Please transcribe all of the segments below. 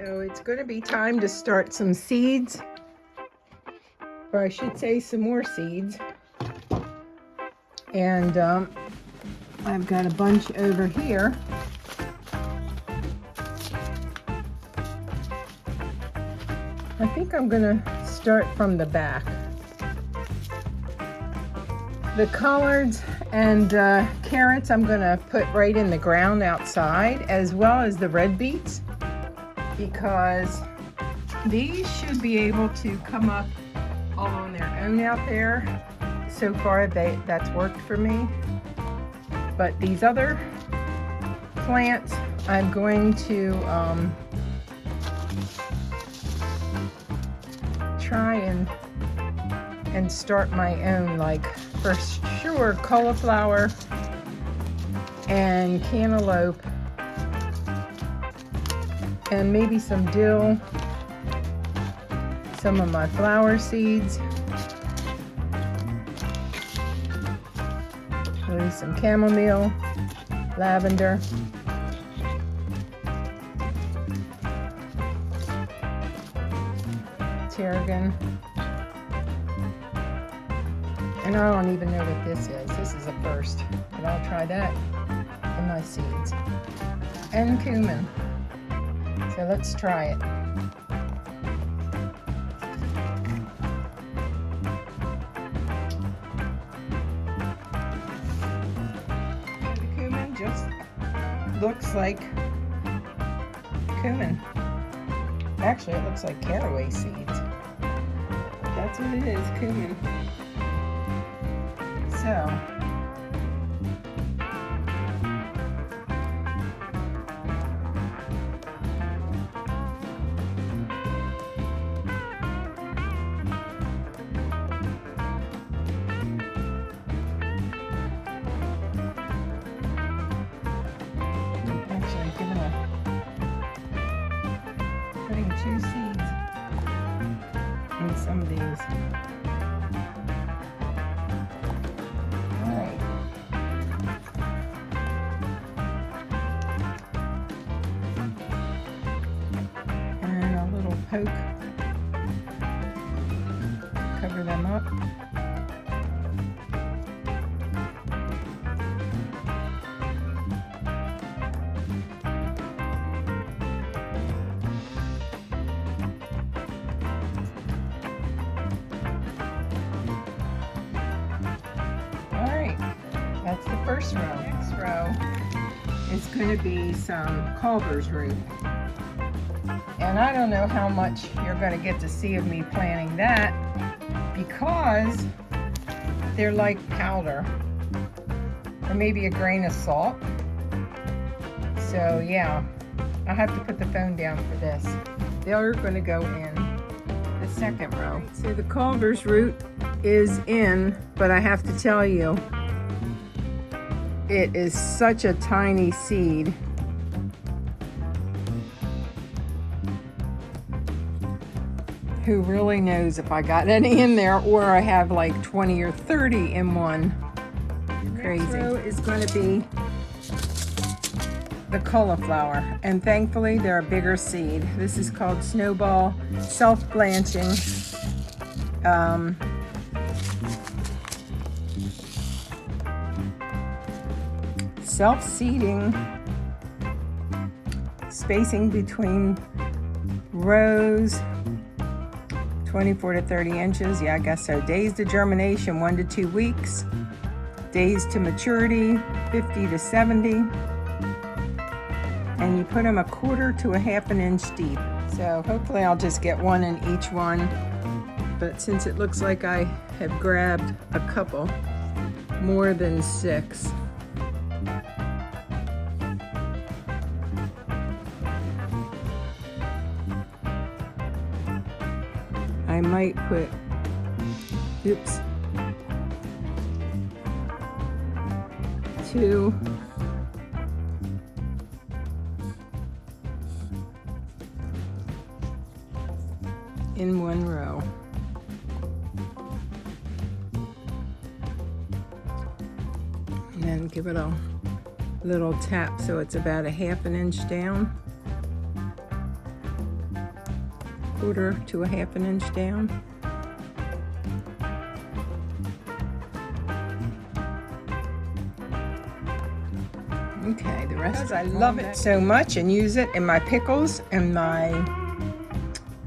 So it's going to be time to start some seeds, or I should say some more seeds. And I've got a bunch over here. I think I'm going to start from the back. The collards and carrots I'm going to put right in the ground outside, as well as the red beets, because these should be able to come up all on their own out there. So far that's worked for me. But these other plants I'm going to try and start my own, like for sure cauliflower and cantaloupe and maybe some dill, some of my flower seeds, maybe some chamomile, lavender, tarragon, and I don't even know what this is. This is a first, but I'll try that in my seeds. And cumin. So let's try it. The cumin just looks like cumin. Actually, it looks like caraway seeds. That's what it is, cumin. So, putting 2 seeds in some of these. All right. And a little poke. Cover them up. That's the first row. Next row is going to be some Culver's root. And I don't know how much you're going to get to see of me planting that, because they're like powder, or maybe a grain of salt. So yeah, I'll have to put the phone down for this. They're going to go in the second row. So the Culver's root is in, but I have to tell you, it is such a tiny seed. Who really knows if I got any in there, or I have like 20 or 30 in one. Crazy. Next row is going to be the cauliflower, and thankfully they're a bigger seed. This is called Snowball Self-Blanching. Self-seeding, spacing between rows 24 to 30 inches. Yeah, I guess so. Days to germination 1 to 2 weeks. Days to maturity 50 to 70. And you put them 1/4 to 1/2 inch deep. So hopefully I'll just get one in each one. But since it looks like I have grabbed a couple, more than 6. I might put, oops, 2 in one row. And then give it a little tap so it's about 1/2 inch down. quarter to a half an inch down. Okay, the rest. Because I love it so much and use it in my pickles and my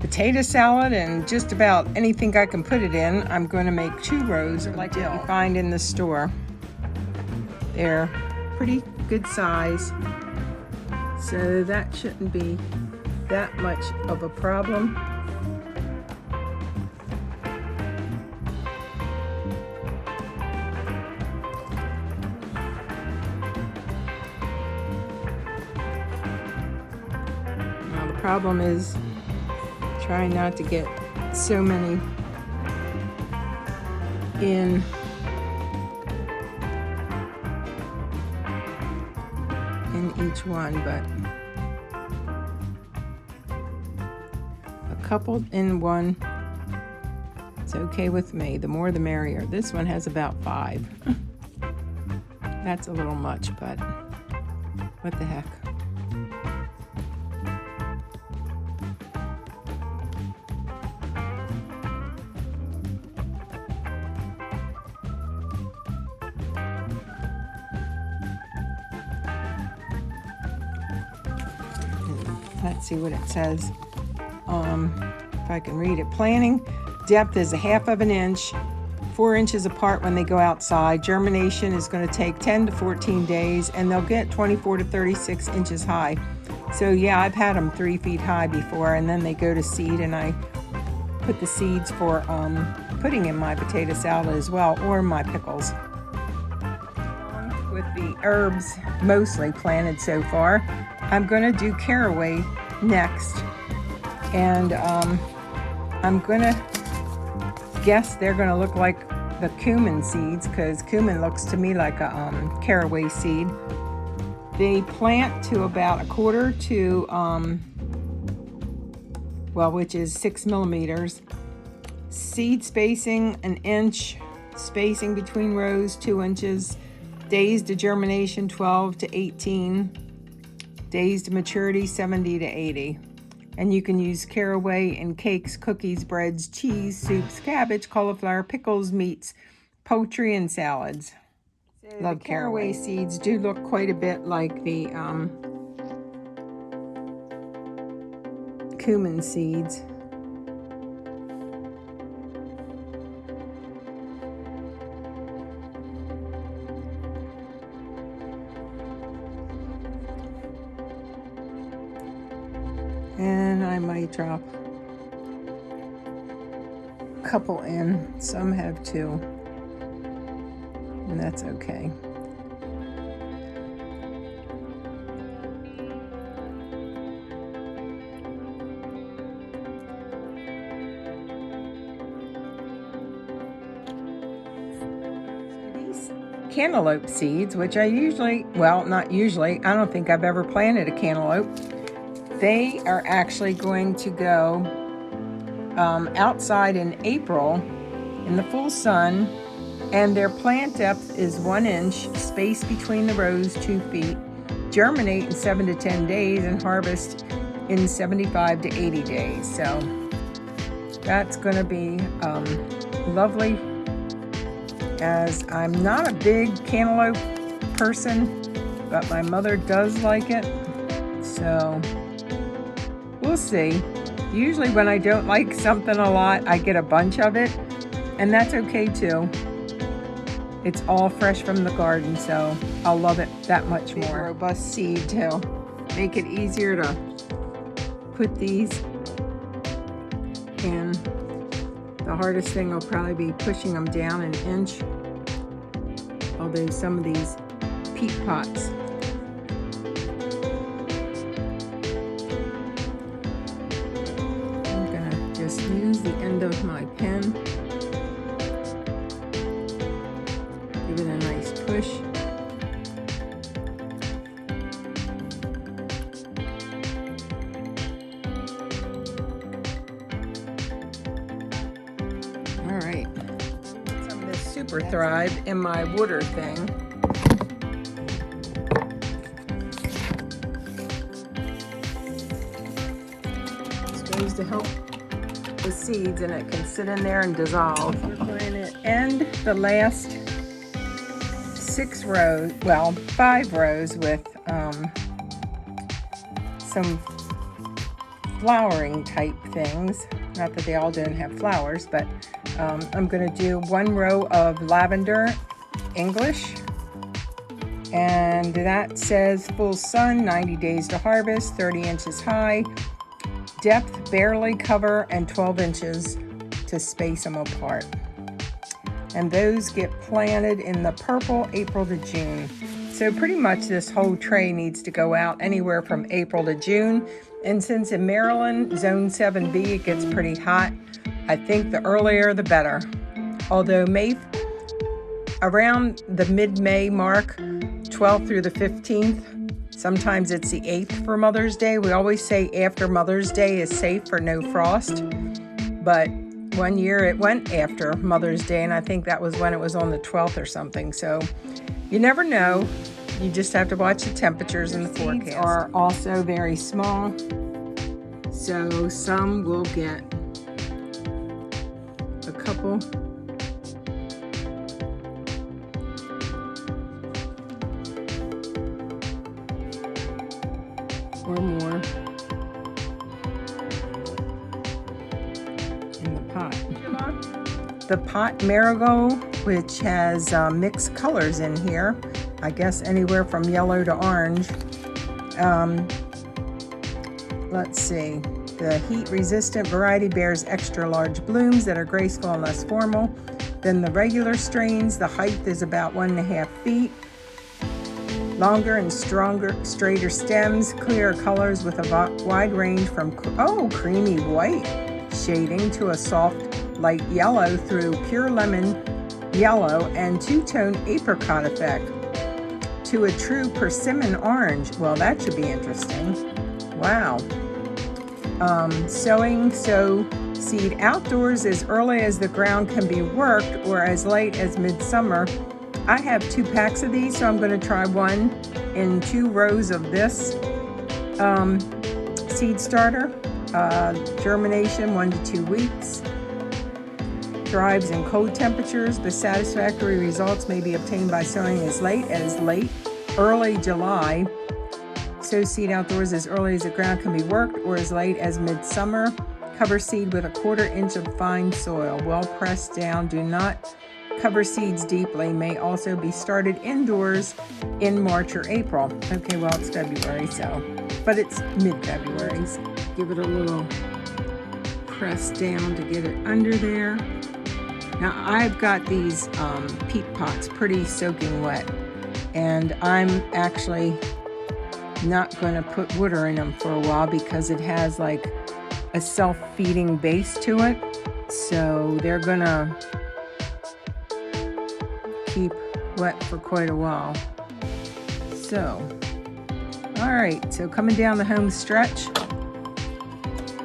potato salad and just about anything I can put it in, I'm going to make 2 rows like what you find in the store. They're pretty good size, so that shouldn't be that much of a problem. Now the problem is trying not to get so many in each one, but a couple in one, it's okay with me. The more the merrier. This one has about 5. That's a little much, but what the heck. Let's see what it says. If I can read it. Planting depth is 1/2 inch, 4 inches apart when they go outside. Germination is going to take 10 to 14 days, and they'll get 24 to 36 inches high. So yeah, I've had them 3 feet high before, and then they go to seed, and I put the seeds for putting in my potato salad as well, or my pickles. With the herbs mostly planted so far, I'm going to do caraway next, and I'm going to guess they're going to look like the cumin seeds, because cumin looks to me like a caraway seed. They plant to about 1/4 to which is 6 millimeters. Seed spacing 1 inch, spacing between rows 2 inches. Days to germination 12 to 18. Days to maturity 70 to 80. And you can use caraway in cakes, cookies, breads, cheese, soups, cabbage, cauliflower, pickles, meats, poultry, and salads. So love caraway seeds. Do look quite a bit like the cumin seeds. And I might drop a couple in. Some have 2, and that's okay. These cantaloupe seeds, which I usually, well, not usually, I don't think I've ever planted a cantaloupe. They are actually going to go outside in April in the full sun, and their plant depth is 1 inch, space between the rows 2 feet, germinate in 7 to 10 days, and harvest in 75 to 80 days. So that's going to be lovely, as I'm not a big cantaloupe person, but my mother does like it, so we'll see. Usually when I don't like something a lot, I get a bunch of it, and that's okay too. It's all fresh from the garden, so I'll love it that much more. Robust seed too. Make it easier to put these in. The hardest thing will probably be pushing them down 1 inch, although some of these peat pots, just use the end of my pen, give it a nice push. All right, some of this Super Thrive in my water thing. This goes to help the seeds and it can sit in there and dissolve. We're going to end the last 5 rows with some flowering type things. Not that they all don't have flowers, but I'm going to do 1 row of lavender English, and that says full sun, 90 days to harvest, 30 inches high, depth barely cover, and 12 inches to space them apart. And those get planted in the purple April to June. So pretty much this whole tray needs to go out anywhere from April to June. And since in Maryland, zone 7B, it gets pretty hot, I think the earlier the better. Although around the mid-May mark, 12th through the 15th, sometimes it's the 8th for Mother's Day. We always say after Mother's Day is safe for no frost, but one year it went after Mother's Day, and I think that was when it was on the 12th or something. So you never know. You just have to watch the temperatures and the forecast. Seeds are also very small, so some will get a couple. Or more in the pot. The pot marigold, which has mixed colors in here, I guess anywhere from yellow to orange. Let's see. The heat-resistant variety bears extra large blooms that are graceful and less formal than the regular strains. The height is about 1.5 feet. Longer and stronger, straighter stems, clearer colors with a wide range from creamy white shading to a soft light yellow through pure lemon yellow and two-tone apricot effect to a true persimmon orange. Well, that should be interesting. Wow. Sowing seed outdoors as early as the ground can be worked or as late as midsummer. I have 2 packs of these, so I'm going to try one in 2 rows of this seed starter. Germination 1 to 2 weeks. Thrives in cold temperatures. The satisfactory results may be obtained by sowing as late as early July. Sow seed outdoors as early as the ground can be worked or as late as midsummer. Cover seed with 1/4 inch of fine soil. Well pressed down. Do not cover seeds deeply. May also be started indoors in March or April. Okay, well, it's February, but it's mid-February. Give it a little press down to get it under there. Now, I've got these peat pots pretty soaking wet, and I'm actually not going to put water in them for a while because it has like a self-feeding base to it. So they're going to keep wet for quite a while. So, all right, so coming down the home stretch,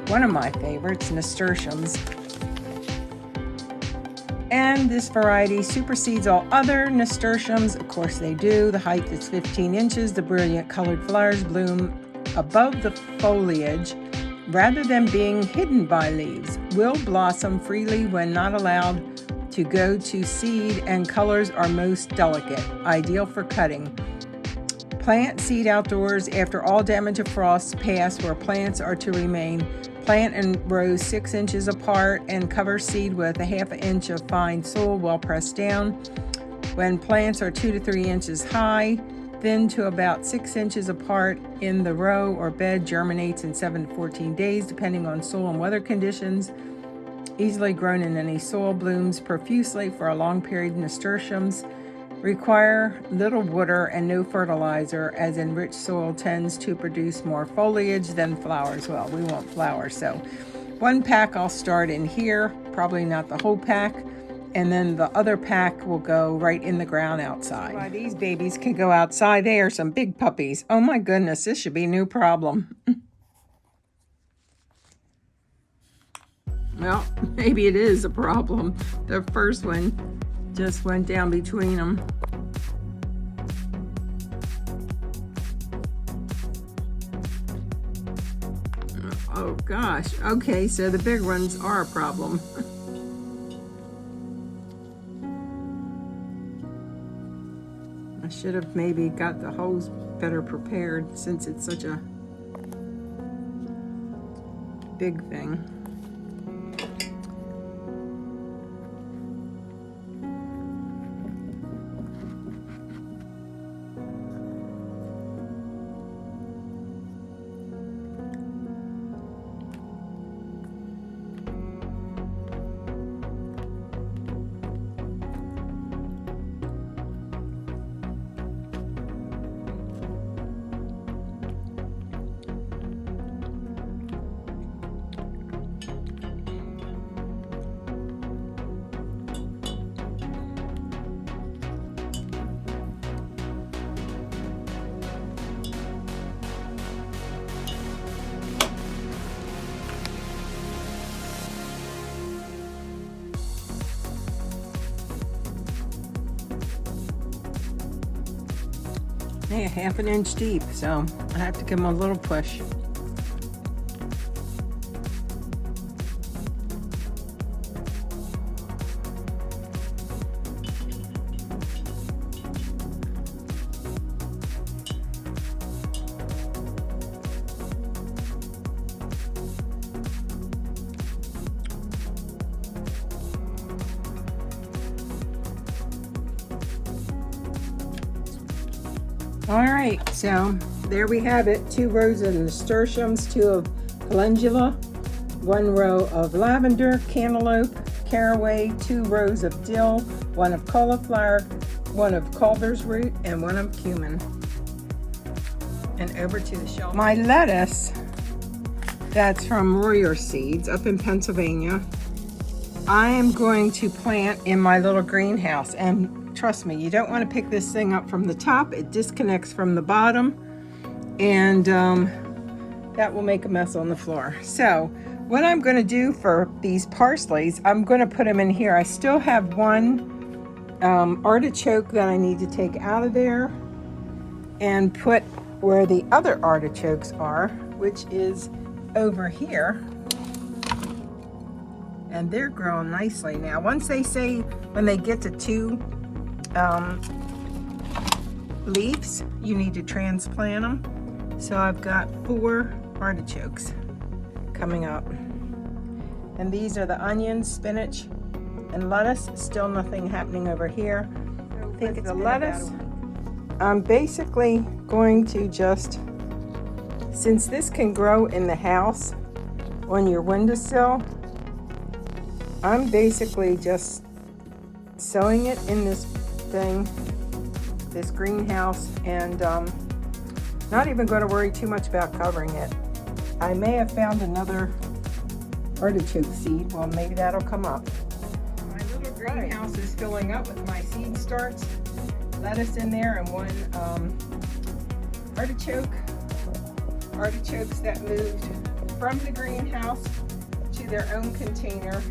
one of my favorites, nasturtiums. And this variety supersedes all other nasturtiums. Of course they do. The height is 15 inches. The brilliant colored flowers bloom above the foliage rather than being hidden by leaves. Will blossom freely when not allowed to go to seed, and colors are most delicate, ideal for cutting. Plant seed outdoors after all damage of frost pass where plants are to remain. Plant in rows 6 inches apart and cover seed with 1/2 inch of fine soil well pressed down. When plants are 2 to 3 inches high, thin to about 6 inches apart in the row or bed, germinates in 7 to 14 days depending on soil and weather conditions. Easily grown in any soil, blooms profusely for a long period. Nasturtiums require little water and no fertilizer, as enriched soil tends to produce more foliage than flowers. Well, we want flowers, so 1 pack I'll start in here, probably not the whole pack, and then the other pack will go right in the ground outside. Why these babies can go outside. They are some big puppies. Oh my goodness, this should be no problem. Well, maybe it is a problem. The first one just went down between them. Oh gosh. Okay, so the big ones are a problem. I should have maybe got the hose better prepared since it's such a big thing. Hey, 1/2 inch deep, so I have to give them a little push. All right, so there we have it. 2 rows of nasturtiums, 2 of calendula, 1 row of lavender, cantaloupe, caraway, 2 rows of dill, 1 of cauliflower, 1 of Culver's root, and 1 of cumin. And over to the shelf. My lettuce, that's from Royer Seeds up in Pennsylvania, I am going to plant in my little greenhouse. And trust me, you don't want to pick this thing up from the top. It disconnects from the bottom, and that will make a mess on the floor. So what I'm going to do for these parsleys, I'm going to put them in here. I still have 1 artichoke that I need to take out of there and put where the other artichokes are, which is over here. And they're growing nicely now. Once they say, when they get to 2 leaves, you need to transplant them. So I've got 4 artichokes coming up. And these are the onions, spinach, and lettuce. Still nothing happening over here. I think it's the lettuce. I'm basically going to just, since this can grow in the house on your windowsill, I'm basically just sowing it in this thing, this greenhouse, and not even going to worry too much about covering it. I may have found another artichoke seed. Well, maybe that'll come up. My little greenhouse is filling up with my seed starts, lettuce in there, and 1 artichokes that moved from the greenhouse to their own container.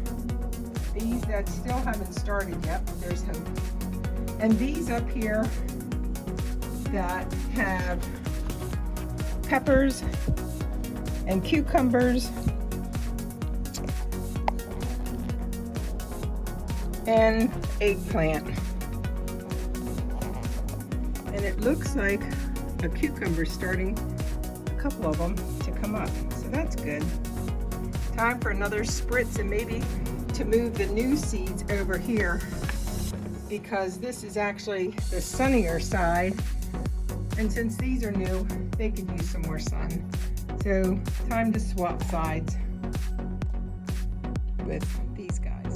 These that still haven't started yet, but there's hope. And these up here that have peppers and cucumbers and eggplant. And it looks like a cucumber starting, a couple of them, to come up. So that's good. Time for another spritz, and maybe to move the new seeds over here, because this is actually the sunnier side, and since these are new, they could use some more sun. So time to swap sides with these guys.